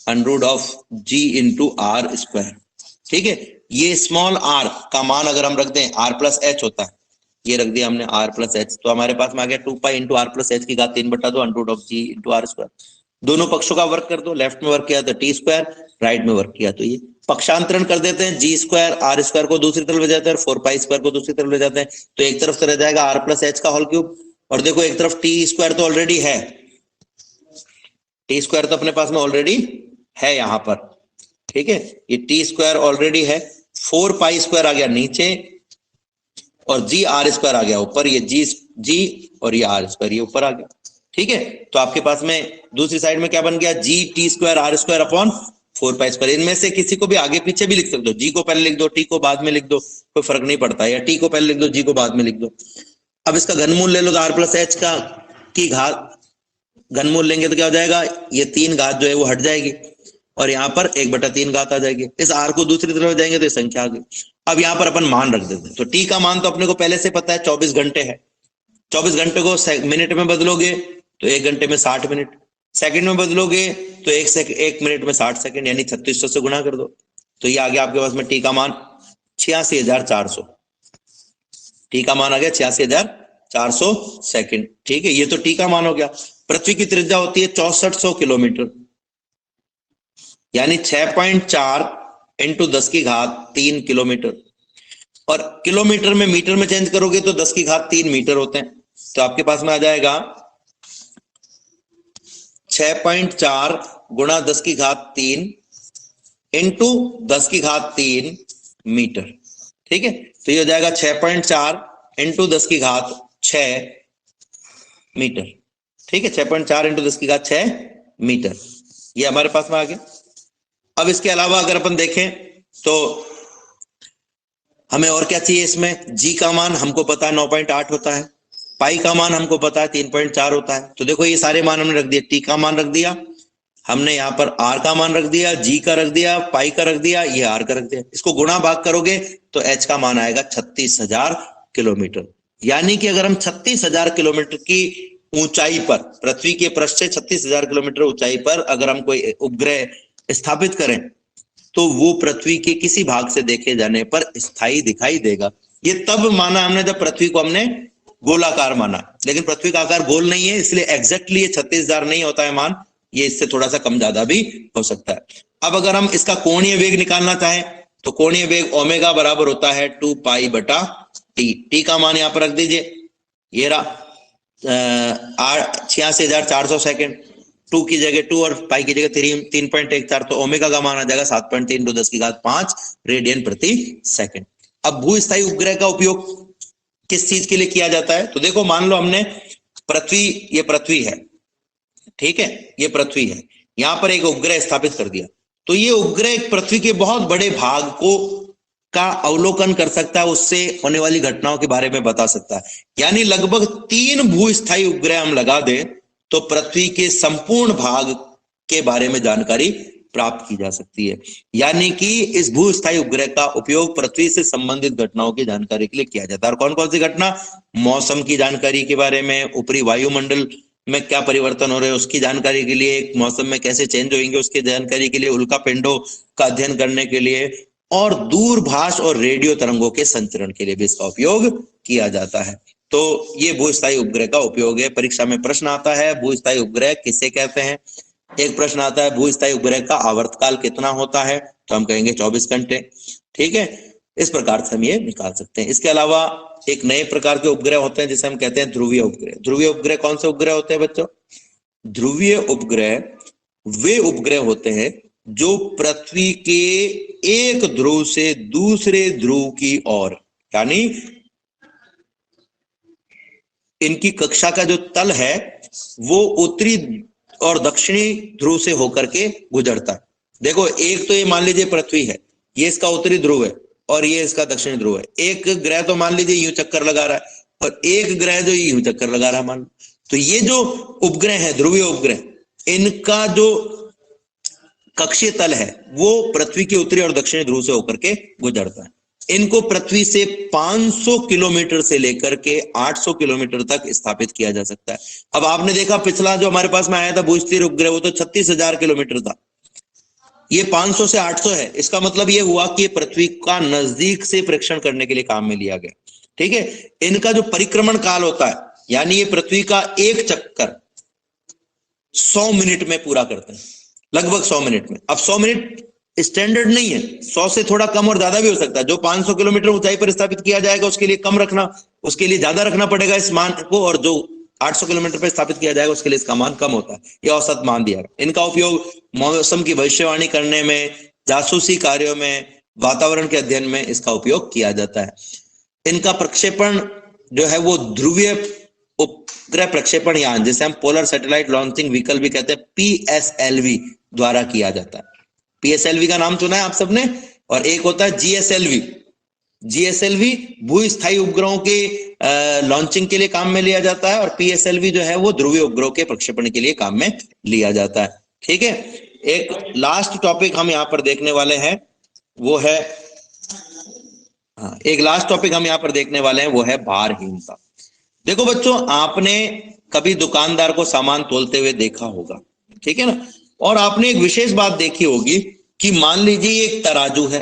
under root of G into are square, ठीक है। ये स्मॉल आर का मान अगर हम रख दें, आर प्लस एच होता है, ये रख दिया हमने आर प्लस एच, तो हमारे पास में आ गया 2 pi into R plus H की घात 3/2 under root of G into are square. दोनों पक्षों का वर्क कर दो, लेफ्ट में वर्क किया तो टी स्क्वायर, राइट में वर्क किया तो ये पक्षांतरण कर देते हैं। जी स्क्वायर आर स्क्वायर को दूसरी तरफ ले जाते हैं और 4 पाई स्क्वायर को दूसरी तरफ ले जाते हैं, तो एक तरफ से रह जाएगा आर प्लस एच का होल क्यूब, और देखो एक तरफ टी स्क्वायर तो ऑलरेडी है, टी स्क्वायर तो अपने पास में ऑलरेडी है यहां पर, ठीक है, ये टी स्क्वायर ऑलरेडी है, 4 पाई स्क्वायर आ गया नीचे और जी आर स्क्वायर आ गया ऊपर, ये जी और ये आर स्क्वायर ये ऊपर आ गया, ठीक है। तो आपके पास में दूसरी साइड में क्या बन गया, G T square R square upon 4 pi square. इनमें से किसी को भी आगे पीछे भी लिख सकते हो, जी को पहले लिख दो, टी को बाद में लिख दो, कोई फर्क नहीं पड़ता, या टी को पहले लिख दो, जी को बाद में लिख दो। अब इसका घनमूल ले लो तो आर प्लस एच का की घात, घनमूल लेंगे तो क्या हो जाएगा, ये 3 घात जो है वो हट जाएगी और यहाँ पर 1/3 घात आ जाएगी। इस आर को दूसरी तरफ जाएंगे तो संख्या आ गई। अब यहाँ पर अपन मान रख देते हैं, तो टी का मान तो अपने को पहले से पता है 24 घंटे है, 24 घंटे को मिनट में बदलोगे तो 1 घंटे में 60 मिनट, सेकंड में बदलोगे तो 1 मिनट में 60 सेकंड, यानी 3600 से गुणा कर दो तो ये आ गया आपके पास में टी का मान 86,400, टी का मान आ गया 86,400 सेकंड, ठीक है। ये तो टी का मान हो गया। पृथ्वी की त्रिज्या होती है 6400 किलोमीटर, यानी 6.4 इंटू 10 की घात 3 किलोमीटर, और किलोमीटर में मीटर में चेंज करोगे तो 10 की घात 3 मीटर होते हैं। तो आपके पास में आ जाएगा 6.4 गुणा 10 की घात 3 इंटू 10 की घात 3 मीटर, ठीक है। तो ये हो जाएगा 6.4 इंटू 10 की घात 6 मीटर, ठीक है, 6.4 इंटू 10 की घात 6 मीटर, ये हमारे पास में आ गया। अब इसके अलावा अगर अपन देखें तो हमें और क्या चाहिए इसमें, जी का मान हमको पता है 9.8 होता है, पाई का मान हमको पता है 3.4 होता है। तो देखो ये सारे मान हमने रख दिए, टी का मान रख दिया हमने, यहाँ पर आर का मान रख दिया, जी का रख दिया, पाई का रख दिया, ये आर का रख दिया। इसको गुणा भाग करोगे तो एच का मान आएगा 36,000 किलोमीटर। यानी कि अगर हम 36,000 किलोमीटर की ऊंचाई पर, पृथ्वी के पृष्ठ से 36,000 किलोमीटर ऊंचाई पर अगर हम कोई उपग्रह स्थापित करें तो वो पृथ्वी के किसी भाग से देखे जाने पर स्थायी दिखाई देगा। ये तब माना हमने जब पृथ्वी को हमने गोलाकार माना, लेकिन पृथ्वी का आकार गोल नहीं है, इसलिए एग्जैक्टली ये 36,000 नहीं होता है मान, ये इससे थोड़ा सा कम ज्यादा भी हो सकता है। अब अगर हम इसका कोणीय वेग निकालना चाहें तो कोणीय वेग ओमेगा बराबर होता है 2 पाई बटा टी। टी का मान यहां पर रख दीजिए, ये रहा 86,400 सेकेंड, 2 की जगह 2 और पाई की जगह 3.14, तो ओमेगा का मान आ जाएगा 7.3 इंटू 10 की घात 5 रेडियन प्रति सेकंड। अब भूस्थायी उपग्रह का उपयोग किस चीज के लिए किया जाता है, तो देखो मान लो हमने पृथ्वी, ये पृथ्वी है, ठीक है, ये पृथ्वी है, यहां पर एक उपग्रह स्थापित कर दिया, तो ये उपग्रह पृथ्वी के बहुत बड़े भाग को का अवलोकन कर सकता है, उससे होने वाली घटनाओं के बारे में बता सकता है। यानी लगभग 3 भूस्थायी उपग्रह हम लगा दें तो पृथ्वी के संपूर्ण भाग के बारे में जानकारी प्राप्त की जा सकती है। यानी कि इस भूस्थायी उपग्रह का उपयोग पृथ्वी से संबंधित घटनाओं की जानकारी के लिए किया जाता है। और कौन कौन सी घटना, मौसम की जानकारी के बारे में, ऊपरी वायुमंडल में क्या परिवर्तन हो रहे हैं उसकी जानकारी के लिए, मौसम में कैसे चेंज होंगे उसकी जानकारी के लिए, उल्का पिंडों का अध्ययन करने के लिए, और दूरभाष और रेडियो तरंगों के संचरण के लिए भी इसका उपयोग किया जाता है। तो ये भूस्थायी उपग्रह का उपयोग है। परीक्षा में प्रश्न आता है भूस्थायी उपग्रह किसे कहते हैं। एक प्रश्न आता है भूस्थायी उपग्रह का आवर्तकाल कितना होता है, तो हम कहेंगे 24 घंटे, ठीक है। इस प्रकार से हम ये निकाल सकते हैं। इसके अलावा एक नए प्रकार के उपग्रह होते हैं जिसे हम कहते हैं ध्रुवीय उपग्रह। ध्रुवीय उपग्रह कौन से उपग्रह होते हैं बच्चों, ध्रुवीय उपग्रह वे उपग्रह होते हैं जो पृथ्वी के एक ध्रुव से दूसरे ध्रुव की ओर, यानी इनकी कक्षा का जो तल है वो उत्तरी और दक्षिणी ध्रुव से होकर के गुजरता है। देखो एक तो ये मान लीजिए पृथ्वी है, ये इसका उत्तरी ध्रुव है और ये इसका दक्षिणी ध्रुव है। एक ग्रह तो मान लीजिए यूं चक्कर लगा रहा है और एक ग्रह जो यूं चक्कर लगा रहा है मान, तो ये जो उपग्रह है ध्रुवीय उपग्रह, इनका जो कक्षीय तल है वो पृथ्वी के उत्तरी और दक्षिणी ध्रुव से होकर के गुजरता है। इनको पृथ्वी से 500 किलोमीटर से लेकर के 800 किलोमीटर तक स्थापित किया जा सकता है। अब आपने देखा पिछला जो हमारे पास में आया था भूस्थिर उपग्रह वो तो 36,000 किलोमीटर था, ये 500 से 800 है। इसका मतलब ये हुआ कि पृथ्वी का नजदीक से परीक्षण करने के लिए काम में लिया गया, ठीक है। इनका जो परिक्रमण काल होता है, यानी ये पृथ्वी का एक चक्कर 100 मिनट में पूरा करते हैं, लगभग 100 मिनट में। अब 100 मिनट स्टैंडर्ड नहीं है, 100 से थोड़ा कम और ज्यादा भी हो सकता है। जो 500 किलोमीटर ऊंचाई पर स्थापित किया जाएगा उसके लिए कम रखना, उसके लिए ज्यादा रखना पड़ेगा इस मान को, और जो 800 किलोमीटर पे स्थापित किया जाएगा उसके लिए इसका मान कम होता है, ये औसत मान दिया। इनका उपयोग मौसम की भविष्यवाणी करने में, जासूसी कार्यों में, वातावरण के अध्ययन में इसका उपयोग किया जाता है। इनका प्रक्षेपण जो है वो ध्रुवीय उपग्रह प्रक्षेपण यान, जिसे हम पोलर सैटेलाइट लॉन्चिंग व्हीकल भी कहते हैं, PSLV द्वारा किया जाता है। PSLV का नाम सुना है आप सबने, और एक होता है GSLV भूस्थायी उपग्रहों के लॉन्चिंग के लिए काम में लिया जाता है, और PSLV जो है वो ध्रुवीय उपग्रहों के प्रक्षेपण के लिए काम में लिया जाता है। ठीक है, एक लास्ट टॉपिक हम यहाँ पर देखने वाले हैं वो है, एक लास्ट टॉपिक हम यहाँ पर देखने वाले हैं वो है भारहीनता। देखो बच्चों, आपने कभी दुकानदार को सामान तोलते हुए देखा होगा, ठीक है ना, और आपने एक विशेष बात देखी होगी कि मान लीजिए ये एक तराजू है,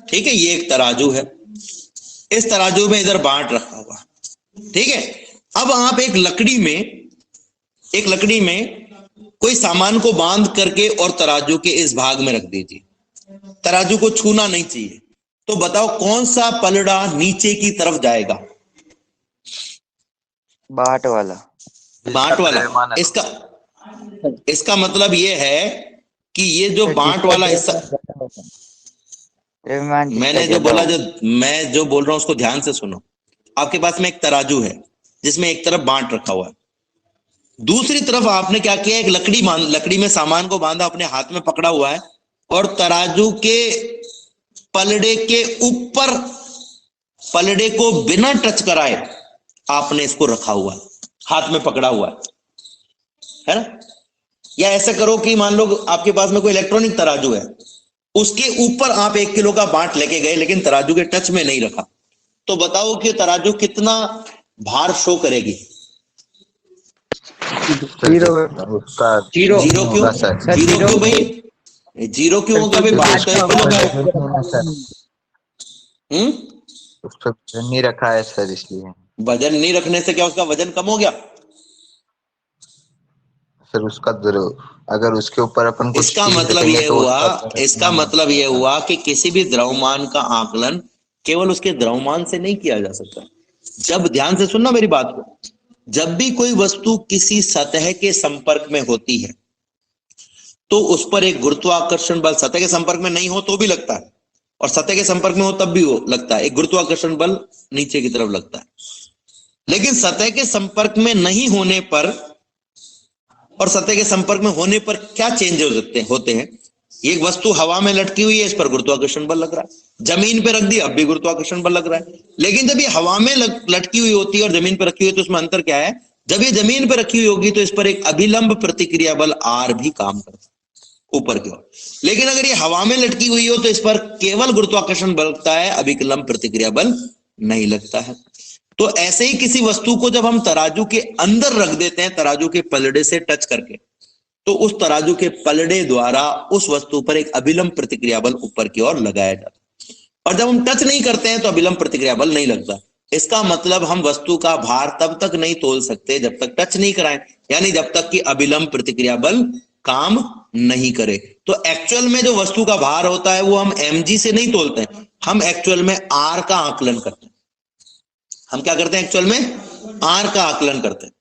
ठीक है, ये एक तराजू है, इस तराजू में इधर बांट रखा हुआ, ठीक है। अब आप एक लकड़ी में कोई सामान को बांध करके और तराजू के इस भाग में रख दीजिए, तराजू को छूना नहीं चाहिए, तो बताओ कौन सा पलड़ा नीचे की तरफ जाएगा? बाट वाला। इसका मतलब ये है कि ये जो बांट वाला हिस्सा, मैं जो बोल रहा हूं उसको ध्यान से सुनो। आपके पास में एक तराजू है जिसमें एक तरफ बांट रखा हुआ है, दूसरी तरफ आपने क्या किया, एक लकड़ी में सामान को बांधा, अपने हाथ में पकड़ा हुआ है, और तराजू के पलड़े के ऊपर, पलड़े को बिना टच कराए आपने इसको रखा हुआ है, हाथ में पकड़ा हुआ है ना। या ऐसा करो कि मान लो आपके पास में कोई इलेक्ट्रॉनिक तराजू है, उसके ऊपर आप 1 किलो का बांट लेके गए लेकिन तराजू के टच में नहीं रखा, तो बताओ कि तराजू कितना भार शो करेगी? जीरो क्यों भाई? जीरो क्यों होगा भाई? 5 किलो का वजन नहीं रखा है सर, इसलिए। वजन नहीं रखने से क्या उसका वजन कम हो गया? सर उसका अगर उसके ऊपर अपन इसका मतलब ये हुआ कि किसी भी द्रव्यमान का आकलन केवल उसके द्रव्यमान से नहीं किया जा सकता। जब, ध्यान से सुनना मेरी बात को, जब भी कोई वस्तु किसी सतह के संपर्क में होती है तो उस पर एक गुरुत्वाकर्षण बल, सतह के संपर्क में नहीं हो तो भी लगता है, और सतह के संपर्क में हो तब भी हो लगता है, एक गुरुत्वाकर्षण बल नीचे की तरफ लगता है। लेकिन सतह के संपर्क में नहीं होने पर और सतह के संपर्क में होने पर क्या चेंज होते हैं? एक वस्तु हवा में लटकी हुई है, इस पर गुरुत्वाकर्षण बल लग रहा है, जमीन पे रख दी अब भी गुरुत्वाकर्षण बल लग रहा है। लेकिन जब ये हवा में लटकी हुई होती है और जमीन पर रखी हुई, तो उसमें अंतर क्या है? जब ये जमीन पर रखी हुई होगी तो इस पर एक अभिलंब प्रतिक्रिया बल R भी काम करता है ऊपर की ओर। लेकिन अगर ये हवा में लटकी हुई हो तो इस पर केवल गुरुत्वाकर्षण बल लगता है, अभिलंब प्रतिक्रिया बल नहीं लगता है। तो ऐसे ही किसी वस्तु को जब हम तराजू के अंदर रख देते हैं, तराजू के पलड़े से टच करके, तो उस तराजू के पलड़े द्वारा उस वस्तु पर एक अभिलंब प्रतिक्रिया बल ऊपर की ओर लगाया जाता है, और जब हम टच नहीं करते हैं तो अभिलंब प्रतिक्रिया बल नहीं लगता। इसका मतलब हम वस्तु का भार तब तक नहीं तोल सकते जब तक टच नहीं कराएं, यानी जब तक कि अभिलंब प्रतिक्रिया बल काम नहीं करे। तो एक्चुअल में जो वस्तु का भार होता है वो हम mg से नहीं तोलते हैं, हम एक्चुअल में R का आकलन करते हैं। हम क्या करते हैं? एक्चुअल में R का आकलन करते हैं।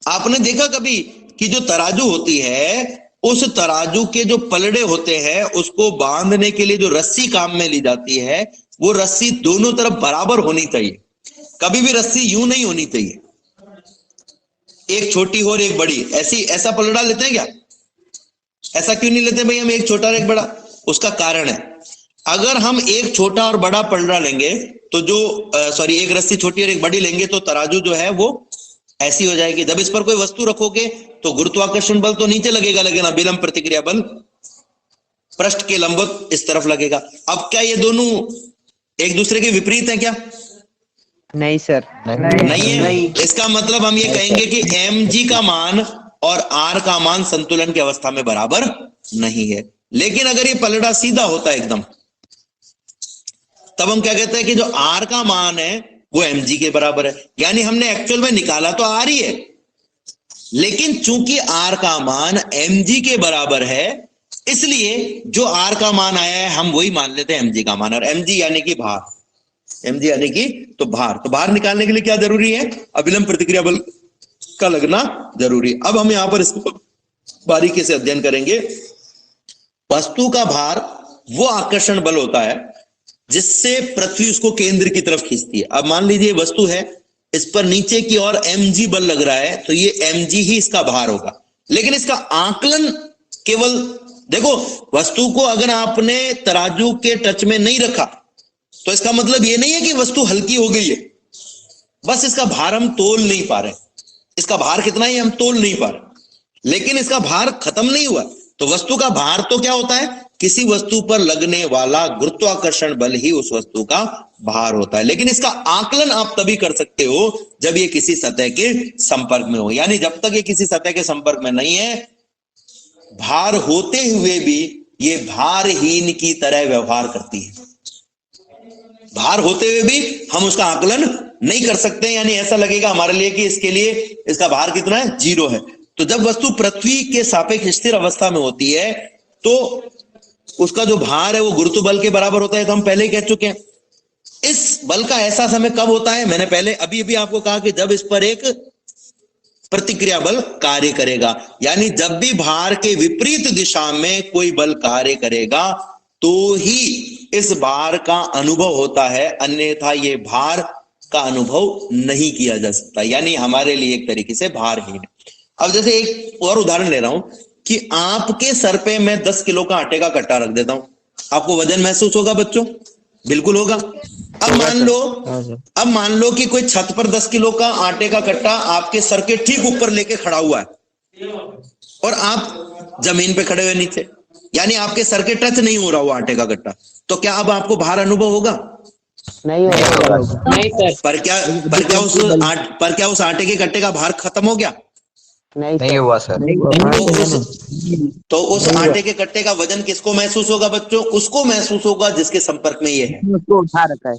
आपने देखा कभी कि जो तराजू होती है, उस तराजू के जो पलड़े होते हैं उसको बांधने के लिए जो रस्सी काम में ली जाती है, वो रस्सी दोनों तरफ बराबर होनी चाहिए, कभी भी रस्सी यूं नहीं होनी चाहिए, एक छोटी हो और एक बड़ी। ऐसा पलड़ा लेते हैं क्या? ऐसा क्यों नहीं लेते भाई हम, एक छोटा और एक बड़ा? उसका कारण है, अगर हम एक छोटा और बड़ा पलड़ा लेंगे तो एक रस्सी छोटी और एक बड़ी लेंगे तो तराजू जो है वो ऐसी हो जाएगी। जब इस पर कोई वस्तु रखोगे तो गुरुत्वाकर्षण बल तो नीचे लगेगा, लेकिन अभिलंब प्रतिक्रिया बल पृष्ठ के लंबवत इस तरफ लगेगा। अब क्या ये दोनों एक दूसरे के विपरीत हैं क्या? नहीं सर, नहीं है। इसका मतलब हम ये कहेंगे कि mg का मान और R का मान संतुलन की अवस्था में बराबर नहीं है। लेकिन अगर ये पलड़ा सीधा होता है एकदम, तब हम क्या कहते हैं कि जो R का मान है वो mg के बराबर है, यानी हमने एक्चुअल में निकाला तो R ही है, लेकिन चूंकि R का मान mg के बराबर है, इसलिए जो R का मान आया है हम वही मान लेते हैं mg का मान, और mg यानी कि भार। mg यानी कि तो भार निकालने के लिए क्या जरूरी है? अभिलंब प्रतिक्रिया बल का लगना जरूरी। अब हम यहां पर इसको बारीकी से अध्ययन करेंगे। वस्तु का भार वो आकर्षण बल होता है जिससे पृथ्वी उसको केंद्र की तरफ खींचती है। अब मान लीजिए वस्तु है, इस पर नीचे की ओर mg बल लग रहा है, तो ये mg ही इसका भार होगा। लेकिन इसका आकलन केवल देखो, वस्तु को अगर आपने तराजू के टच में नहीं रखा तो इसका मतलब ये नहीं है कि वस्तु हल्की हो गई है, बस इसका भार हम तोल नहीं पा रहे। इसका भार कितना है हम तोल नहीं पा रहे, लेकिन इसका भार खत्म नहीं हुआ। तो वस्तु का भार तो क्या होता है? किसी वस्तु पर लगने वाला गुरुत्वाकर्षण बल ही उस वस्तु का भार होता है। लेकिन इसका आकलन आप तभी कर सकते हो जब ये किसी सतह के संपर्क में हो। यानी जब तक ये किसी सतह के संपर्क में नहीं है, भार होते हुए भी ये भारहीन की तरह व्यवहार करती है। भार होते हुए भी हम उसका आकलन नहीं कर सकते, यानी ऐसा लगेगा हमारे लिए कि इसके लिए इसका भार कितना है? 0 है। तो जब वस्तु पृथ्वी के सापेक्ष स्थिर अवस्था में होती है तो उसका जो भार है वो गुरुत्व बल के बराबर होता है। तो हम पहले ही कह चुके हैं। इस बल का एहसास हमें कब होता है? मैंने पहले अभी आपको कहा कि जब इस पर एक प्रतिक्रिया बल कार्य करेगा, यानी जब भी भार के विपरीत दिशा में कोई बल कार्य करेगा तो ही इस भार का अनुभव होता है, अन्यथा ये भार का अनुभव नहीं किया जा सकता। यानी हमारे लिए एक तरीके से भारहीन है। अब जैसे एक और उदाहरण ले रहा हूं कि आपके सर पे मैं 10 किलो का आटे का कट्टा रख देता हूं, आपको वजन महसूस होगा बच्चों? बिल्कुल होगा। अब मान लो कि कोई छत पर 10 किलो का आटे का कट्टा आपके सर के ठीक ऊपर लेके खड़ा हुआ है और आप जमीन पे खड़े हुए नीचे, यानी आपके सर के टच नहीं हो रहा वो आटे का कट्टा, तो क्या अब आपको भार अनुभव होगा? नहीं होगा। नहीं सर। पर क्या उस आटे के कट्टे का भार खत्म हो गया? नहीं हुआ सर। तो उस आटे के कट्टे का वजन किसको महसूस होगा बच्चों? उसको महसूस होगा जिसके संपर्क में ये है। उसको उठा रखा है।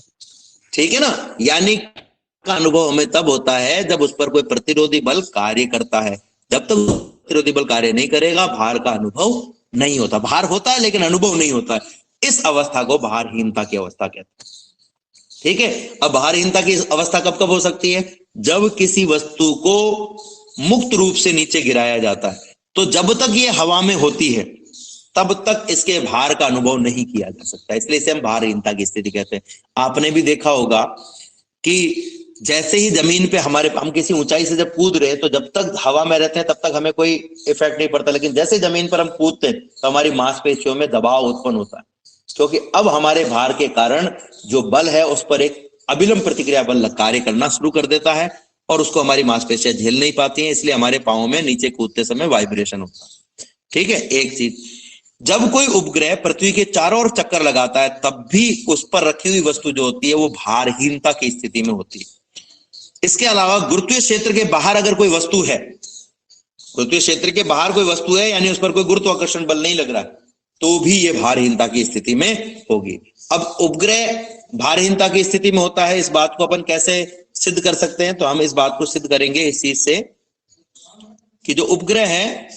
ठीक है ना? यानी का अनुभव हमें तब होता है जब उस पर कोई प्रतिरोधी बल कार्य करता है। जब तक प्रतिरोधी बल कार्य नहीं करेगा, भार का अनुभव नहीं होता। भार होता है लेकिन अनुभव नहीं होता है। इस अवस्था को भारहीनता की अवस्था कहते हैं। ठीक है। अब भारहीनता की अवस्था कब कब हो सकती है? जब किसी वस्तु को मुक्त रूप से नीचे गिराया जाता है, तो जब तक ये हवा में होती है तब तक इसके भार का अनुभव नहीं किया जा सकता। इसलिए इसे हम भारहीनता की स्थिति कहते हैं। आपने भी देखा होगा कि जैसे ही जमीन पे हम किसी ऊंचाई से जब कूद रहे हैं तो जब तक हवा में रहते हैं तब तक हमें कोई इफेक्ट नहीं पड़ता, लेकिन जैसे जमीन पर हम कूदते हैं तो हमारी मांसपेशियों में दबाव उत्पन्न होता है, क्योंकि अब हमारे भार के कारण जो बल है उस पर एक अभिलंब प्रतिक्रिया बल कार्य करना शुरू कर देता है और उसको हमारी मांसपेशियां झेल नहीं पाती हैं। इसलिए हमारे पांवों में नीचे कूदते समय वाइब्रेशन होता है। ठीक है। एक चीज, जब कोई उपग्रह पृथ्वी के चारों ओर चक्कर लगाता है तब भी उस पर रखी हुई वस्तु जो होती है वो भारहीनता की स्थिति में होती है। इसके अलावा गुरुत्वीय क्षेत्र के बाहर अगर कोई वस्तु है, गुरुत्वीय क्षेत्र के बाहर कोई वस्तु है, यानी उस पर कोई गुरुत्वाकर्षण बल नहीं लग रहा है, तो भी ये भारहीनता की स्थिति में होगी। अब उपग्रह भारहीनता की स्थिति में होता है, इस बात को अपन कैसे सिद्ध कर सकते हैं? तो हम इस बात को सिद्ध करेंगे इस चीज से कि जो उपग्रह है,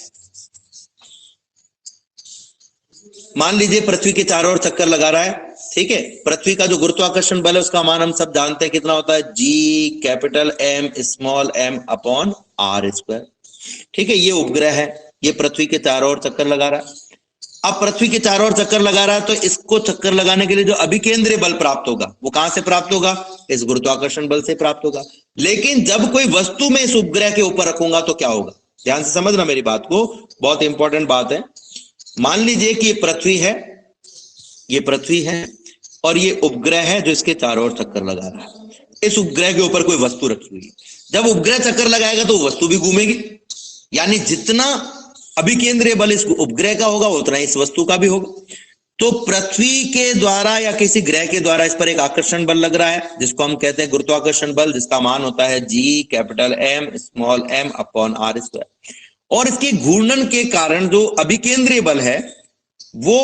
मान लीजिए पृथ्वी के चारों ओर चक्कर लगा रहा है। ठीक है। पृथ्वी का जो गुरुत्वाकर्षण बल है उसका मान हम सब जानते हैं कितना होता है? G capital M small m upon r²। ठीक है। ये उपग्रह है, ये पृथ्वी के चारों ओर चक्कर लगा रहा है। अब पृथ्वी के चारों ओर चक्कर लगा रहा है तो इसको चक्कर लगाने के लिए जो अभिकेंद्रीय बल प्राप्त होगा वो कहां से प्राप्त होगा? इस गुरुत्वाकर्षण बल से प्राप्त होगा। लेकिन जब कोई वस्तु में इस उपग्रह के ऊपर रखूंगा तो क्या होगा? ध्यान से समझना मेरी बात को, बहुत इंपॉर्टेंट बात है। मान लीजिए कि ये पृथ्वी है, ये पृथ्वी है और ये उपग्रह है जो इसके चारों ओर चक्कर लगा रहा है। इस उपग्रह के ऊपर कोई वस्तु रखी हुई है। जब उपग्रह चक्कर लगाएगा तो वस्तु भी घूमेगी, यानी जितना अभिकेंद्रीय बल इस उपग्रह का होगा उतना इस वस्तु का भी होगा। तो पृथ्वी के द्वारा या किसी ग्रह के द्वारा इस पर एक आकर्षण बल लग रहा है जिसको हम कहते हैं गुरुत्वाकर्षण बल, जिसका मान होता है G capital M small m upon r²। और इसके घूर्णन के कारण जो अभिकेंद्रीय बल है वो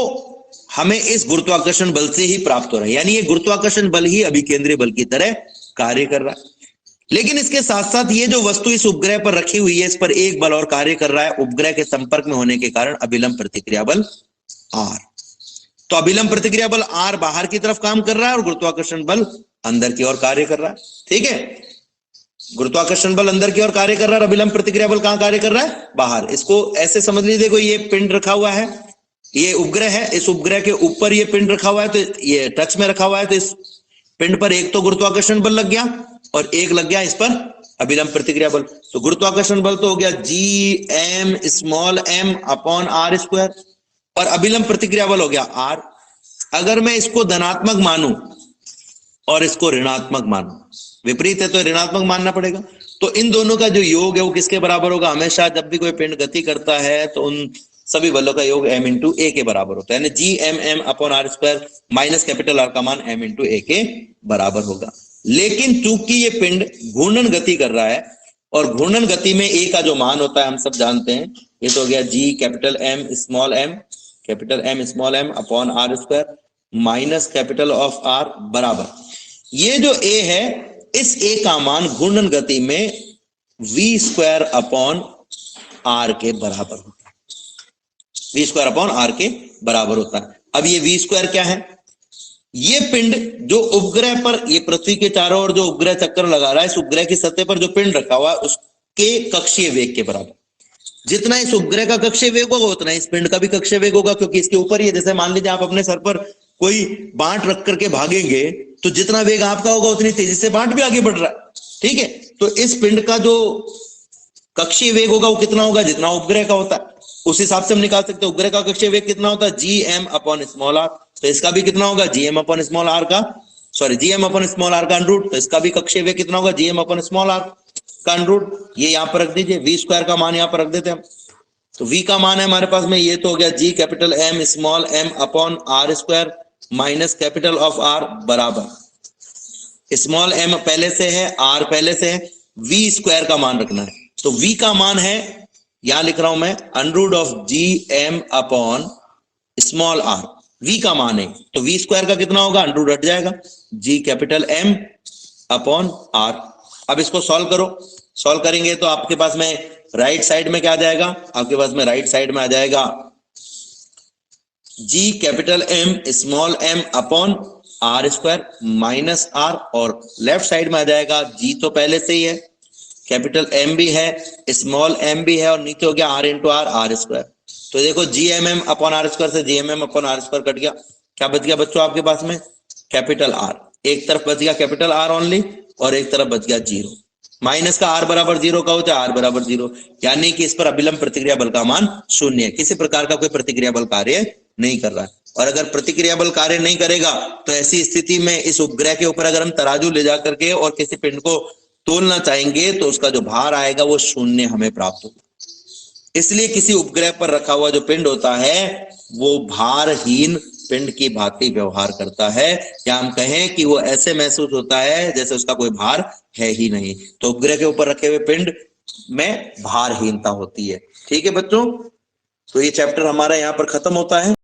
हमें इस गुरुत्वाकर्षण बल से ही प्राप्त हो रहा है, यानी ये गुरुत्वाकर्षण बल ही अभिकेंद्रीय बल की तरह कार्य कर रहा है। लेकिन इसके साथ साथ ये जो वस्तु इस उपग्रह पर रखी हुई है इस पर एक बल और कार्य कर रहा है, उपग्रह के संपर्क में होने के कारण अभिलंब प्रतिक्रिया बल R। तो अभिलंब प्रतिक्रिया बल R बाहर की तरफ काम कर रहा है और गुरुत्वाकर्षण बल अंदर की ओर कार्य कर रहा है। ठीक है, गुरुत्वाकर्षण बल अंदर की ओर कार्य कर रहा है और अभिलंब प्रतिक्रिया बल कहां कार्य कर रहा है? बाहर। इसको ऐसे समझ लीजिए, देखो ये पिंड रखा हुआ है, ये उपग्रह है, इस उपग्रह के ऊपर ये पिंड रखा हुआ है, तो ये टच में रखा हुआ है, तो इस पिंड पर एक तो गुरुत्वाकर्षण बल लग गया और एक लग गया इस पर अभिलंब प्रतिक्रिया बल। तो गुरुत्वाकर्षण बल तो हो गया Gm अपॉन R स्क्वायर और अभिलंब प्रतिक्रिया बल हो गया R। अगर मैं इसको धनात्मक मानूं और इसको ऋणात्मक मानूं, विपरीत है तो ऋणात्मक मानना पड़ेगा, तो इन दोनों का जो योग है वो किसके बराबर होगा? हमेशा जब भी कोई पिंड गति करता है तो उन सभी बलों का योग m इंटू ए के बराबर होता है, यानी Gm upon R square minus capital R का मान m इंटू ए के बराबर होगा। लेकिन चूंकि ये पिंड घूर्णन गति कर रहा है और घूर्णन गति में ए का जो मान होता है हम सब जानते हैं, ये तो हो गया G capital M small m upon R square minus capital of R बराबर, ये जो a है इस a का मान घूर्णन गति में v स्क्वायर अपॉन R के बराबर होता है, v स्क्वायर अपॉन R के बराबर होता है। अब ये v स्क्वायर क्या है? ये पिंड जो उपग्रह पर, ये पृथ्वी के चारों ओर जो उपग्रह चक्कर लगा रहा है, इस उपग्रह की सतह पर जो पिंड रखा हुआ है उसके कक्षीय वेग के बराबर। जितना इस उपग्रह का कक्षीय वेग होगा उतना इस पिंड का भी कक्षीय वेग होगा, क्योंकि इसके ऊपर ही, जैसे मान लीजिए आप अपने सर पर कोई बांट रख करके भागेंगे तो जितना वेग आपका होगा उतनी तेजी से बांट भी आगे बढ़ रहा है। ठीक है, तो इस पिंड का जो कक्षीय वेग होगा वो कितना होगा? जितना उपग्रह का होता है, उस हिसाब से हम निकाल सकते हैं उपग्रह का कक्षीय वेग कितना होता है, Gm अपॉन स्मॉल r। तो इसका भी कितना होगा? Gm अपॉन स्मॉल r का अंडर रूट। तो इसका भी कक्षीय वेग कितना होगा? Gm अपॉन स्मॉल r का अंडर रूट। ये यहां पर रख दीजिए, v स्क्वायर का मान यहां पर रख देते हैं हम। तो v का मान है हमारे पास में, ये तो हो गया G capital M small m upon R square minus capital of R बराबर, स्मॉल m पहले से है, R पहले से है, v स्क्वायर का मान रखना है। तो v का मान है, यहां लिख रहा हूं मैं, under root of Gm upon small r, v का मान है, तो v स्क्वायर का कितना होगा? अंडर रूट हट जाएगा, G capital M upon R। अब इसको सॉल्व करो, सॉल्व करेंगे तो आपके पास में राइट साइड में क्या आ जाएगा? आपके पास में राइट साइड में आ जाएगा G capital M small m upon R square minus R, और लेफ्ट साइड में आ जाएगा G तो पहले से ही है, कैपिटल M भी है, स्मॉल m भी है, और नीचे हो गया R इंटू R स्क्वायर। तो देखो Gmm अपॉन R स्क्वायर से Gmm upon R square cut गया, क्या बच गया बच्चों आपके पास में? Capital R। एक तरफ बच गया कैपिटल R ओनली और एक तरफ बच गया 0। माइनस का R बराबर 0 का होता है, R बराबर 0, यानी कि इस पर अभिलंब प्रतिक्रिया बल का मान 0 है, किसी प्रकार का कोई प्रतिक्रिया बल कार्य नहीं कर रहा है। और अगर प्रतिक्रिया बल कार्य नहीं करेगा तो ऐसी स्थिति में इस उपग्रह के ऊपर अगर हम तराजू ले जा करके और किसी पिंड को तोलना चाहेंगे तो उसका जो भार आएगा वो 0 हमें प्राप्त होगा। इसलिए किसी उपग्रह पर रखा हुआ जो पिंड होता है वो भारहीन पिंड की भांति व्यवहार करता है, या हम कहें कि वो ऐसे महसूस होता है जैसे उसका कोई भार है ही नहीं। तो उपग्रह के ऊपर रखे हुए पिंड में भारहीनता होती है। ठीक है बच्चों, तो ये चैप्टर हमारा यहाँ पर खत्म होता है।